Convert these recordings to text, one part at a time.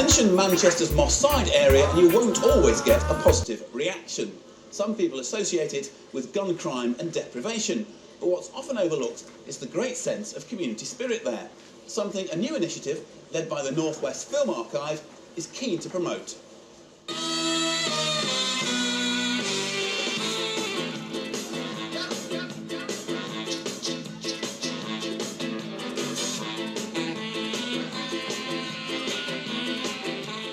Mention Manchester's Moss Side area and you won't always get a positive reaction. Some people associate it with gun crime and deprivation, but what's often overlooked is the great sense of community spirit there, something a new initiative led by the North West Film Archive is keen to promote.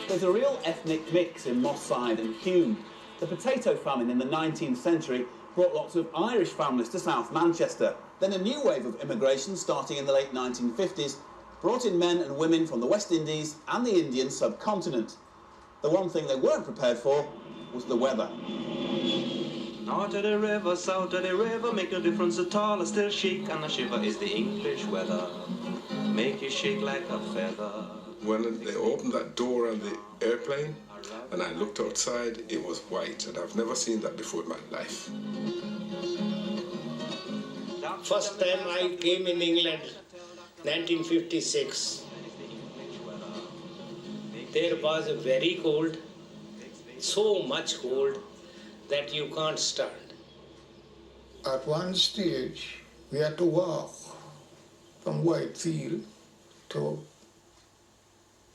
There's a real ethnic mix in Moss Side and Hulme. The potato famine in the 19th century brought lots of Irish families to South Manchester. Then a new wave of immigration starting in the late 1950s brought in men and women from the West Indies and the Indian subcontinent. The one thing they weren't prepared for was the weather. North of the river, south of the river, make no difference at all, I still shake and a shiver is the English weather. Make you shake like a feather. When they opened that door on the airplane and I looked outside, it was white, and I've never seen that before in my life. First time I came in England, 1956. There was a very cold, so much cold that you can't stand. At one stage, we had to walk from Whitefield to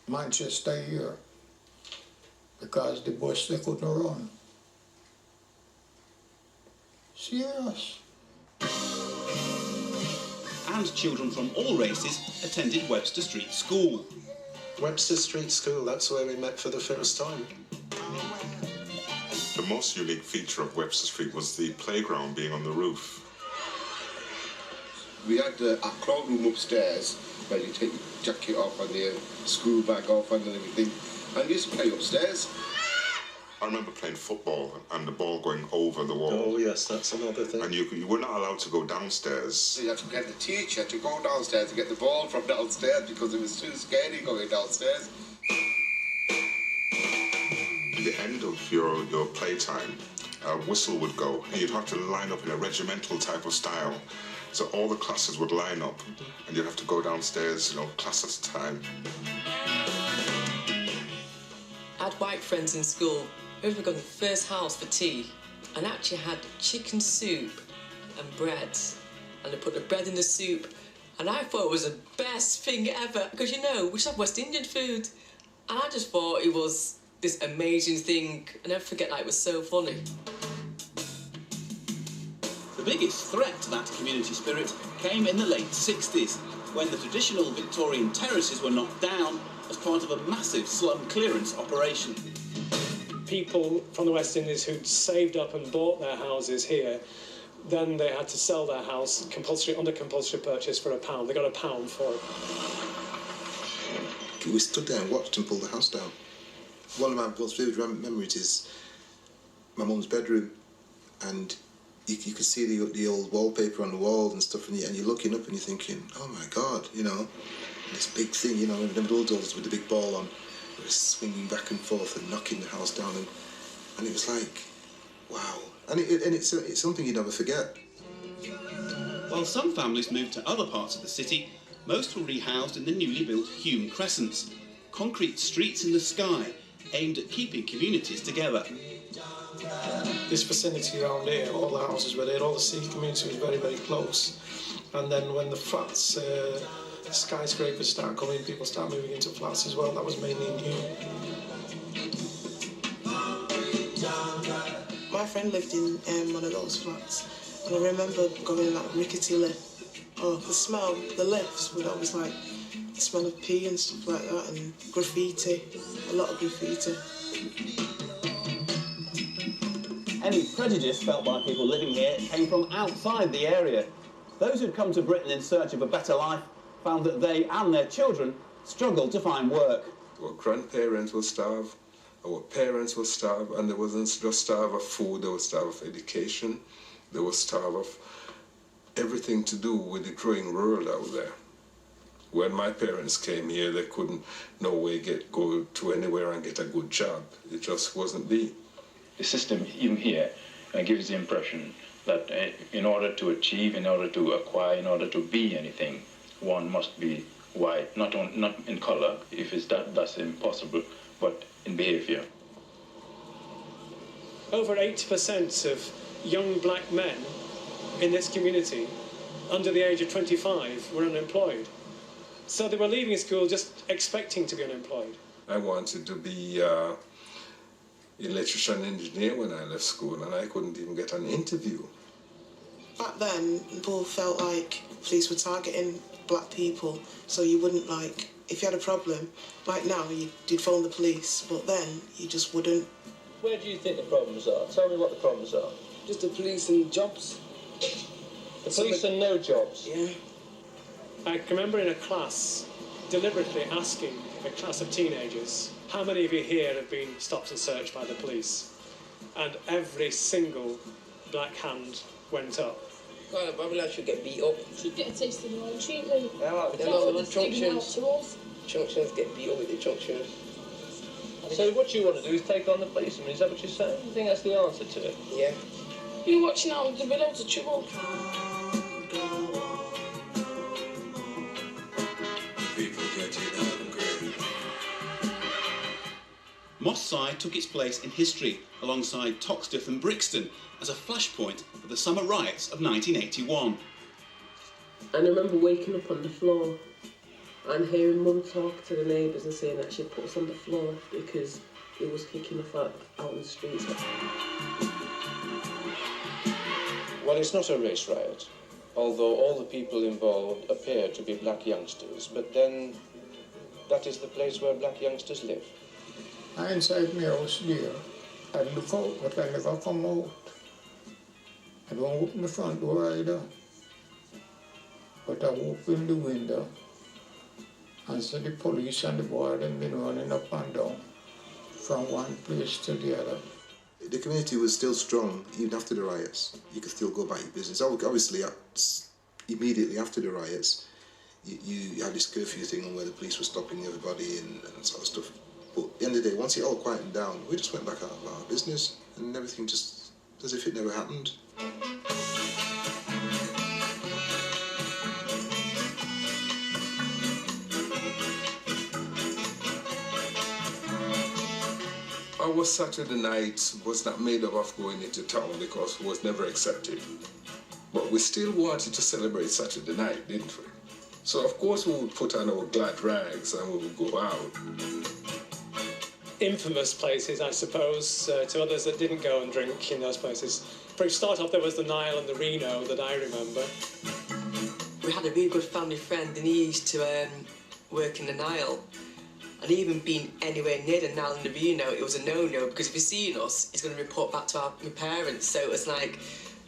Manchester here because the bus they couldn't run. Serious. And children from all races attended Webster Street School. Webster Street School, that's where we met for the first time. The most unique feature of Webster Street was the playground being on the roof. We had a crowd room upstairs where you take your jacket off and your school bag off and everything, and we used to play upstairs. I remember playing football and the ball going over the wall. Oh yes, that's another thing. And you were not allowed to go downstairs. So you had to get the teacher to go downstairs to get the ball from downstairs because it was too scary going downstairs. At the end of your playtime, a whistle would go and you'd have to line up in a regimental type of style. So all the classes would line up and you'd have to go downstairs, class at a time. I had white friends in school. We were going to the first house for tea and actually had chicken soup and bread. And they put the bread in the soup and I thought it was the best thing ever because, we should have West Indian food. And I just thought it was this amazing thing. I never forget that it was so funny. The biggest threat to that community spirit came in the late 60s, when the traditional Victorian terraces were knocked down as part of a massive slum clearance operation. People from the West Indies who'd saved up and bought their houses here, then they had to sell their house under compulsory purchase for £1. They got £1 for it. We stood there and watched them pull the house down. One of my most vivid memories is my mum's bedroom, and you could see the old wallpaper on the walls and stuff, and you're looking up and you're thinking, oh my God, this big thing, the bulldozers with the big ball on, it was swinging back and forth and knocking the house down, and it was like, wow. And it's something you never forget. While some families moved to other parts of the city, most were rehoused in the newly built Hulme Crescents, concrete streets in the sky, aimed at keeping communities together. This vicinity around here, all the houses were there, all the city community was very, very close. And then when the flats, skyscrapers start coming, people start moving into flats as well. That was mainly in Hulme. My friend lived in one of those flats, and I remember going in that rickety lift. Oh, the smell, the lifts would always like the smell of pee and stuff like that, and graffiti, a lot of graffiti. Any prejudice felt by people living here came from outside the area. Those who'd come to Britain in search of a better life found that they and their children struggled to find work. Our grandparents will starve, our parents will starve, and they wasn't just starve of food, they were starve of education, they were starve of everything to do with the growing world out there. When my parents came here, they couldn't no way go to anywhere and get a good job. It just wasn't there. The system, even here, gives the impression that in order to achieve, in order to acquire, in order to be anything, one must be white, not in color, if that's impossible, but in behavior. Over 80% of young black men in this community under the age of 25 were unemployed. So they were leaving school just expecting to be unemployed. I wanted to be an electrician engineer when I left school, and I couldn't even get an interview. Back then, people felt like police were targeting black people, so you wouldn't, like, if you had a problem, like now, you'd phone the police, but then you just wouldn't. Where do you think the problems are? Tell me what the problems are. Just the police and jobs. The police and no jobs? Yeah. I can remember in a class deliberately asking a class of teenagers, how many of you here have been stopped and searched by the police? And every single black hand went up. Well, Babylon should get beat up. Should get a taste of their own treatment. Yeah, like That's what they're sticking out to us. Junctions get beat up with the junctions. So what you want to do is take on the police? I mean, is that what you're saying? You think that's the answer to it? Yeah. You're watching out, there'll be loads of trouble. Moss Side took its place in history alongside Toxteth and Brixton as a flashpoint of the summer riots of 1981. And I remember waking up on the floor and hearing Mum talk to the neighbours and saying that she'd put us on the floor because it was kicking off out in the streets. Well, it's not a race riot, although all the people involved appear to be black youngsters, but then that is the place where black youngsters live. I inside my house there. I look out, but I never come out. I don't open the front door either. But I open the window and see the police and the boy them been running up and down from one place to the other. The community was still strong even after the riots. You could still go about your business. Obviously, immediately after the riots, you had this curfew thing on where the police were stopping everybody and sort of stuff. But at the end of the day, once it all quietened down, we just went back out of our business and everything just as if it never happened. Our Saturday night was not made up of going into town because it was never accepted. But we still wanted to celebrate Saturday night, didn't we? So of course we would put on our glad rags and we would go out. Infamous places, I suppose, to others that didn't go and drink in those places. For a start off, there was the Nile and the Reno that I remember. We had a really good family friend and he used to work in the Nile. And even being anywhere near the Nile and the Reno, it was a no-no because if he's seen us, he's going to report back to my parents. So it was like,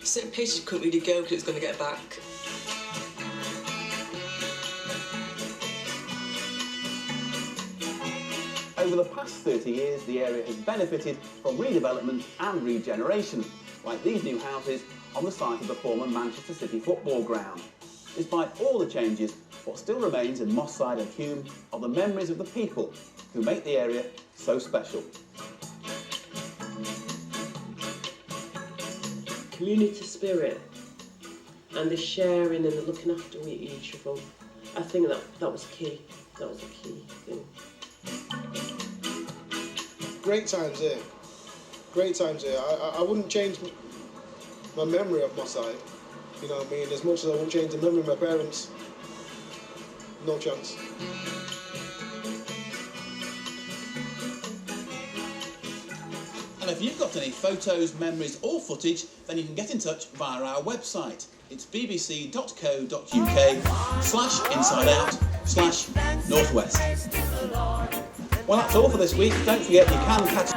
certain places you couldn't really go because it was going to get back. Over the past 30 years, the area has benefited from redevelopment and regeneration, like these new houses on the site of the former Manchester City football ground. Despite all the changes, what still remains in Moss Side and Hulme are the memories of the people who make the area so special. Community spirit and the sharing and the looking after each other. I think that was key. That was a key thing. Great times here. Great times here. I wouldn't change my memory of Moss Side. You know what I mean? As much as I won't change the memory of my parents. No chance. And if you've got any photos, memories or footage, then you can get in touch via our website. It's bbc.co.uk/insideout/northwest. Well, that's all for this week. Don't forget you can catch